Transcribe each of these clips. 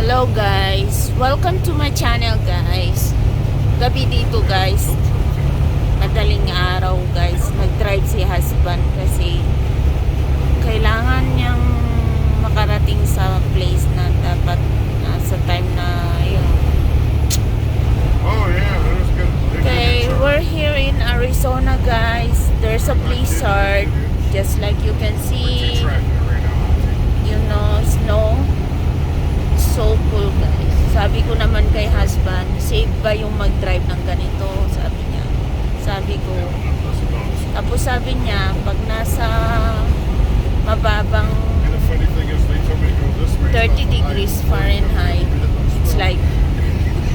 Hello guys, welcome to my channel guys. Gabi dito guys, madaling araw guys, nag-drive si husband kasi kailangan niyang makarating sa place na dapat sa time na yun. Oh yeah, that was good. Okay, we're here in Arizona guys. There's a blizzard, just like you can see, you know, snow. So cool guys. Sabi ko naman kay husband, safe ba yung mag-drive ng ganito? Sabi niya. Sabi ko. Tapos sabi niya, pag nasa mababang 30 degrees Fahrenheit, it's like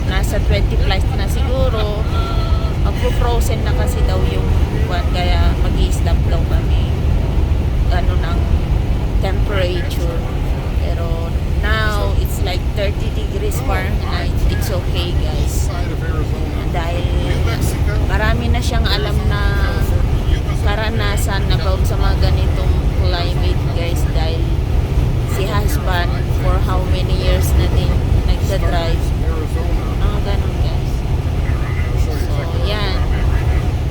nasa 20 plus na siguro, magpo-frozen na kasi daw yung buwan, kaya mag-i-stop daw kami. Ganun ang temperature. Pero now, it's like 30 degrees Fahrenheit. It's okay, guys. Dahil marami na siyang alam na karanasan about sa mga ganitong climate, guys. Dahil si husband, for how many years na din nagda-drive. Ganun, guys. So, yan.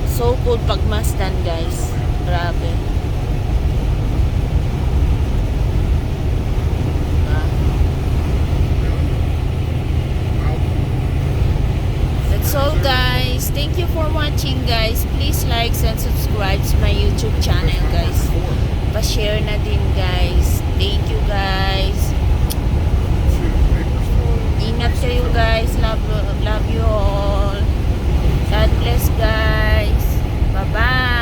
So cool pag Mustang, guys. Grabe. So guys, thank you for watching guys. Please like and subscribe to my YouTube channel guys. Pa-share na din guys. Thank you guys. Ingat kayo guys. Love you all. God bless guys. Bye bye.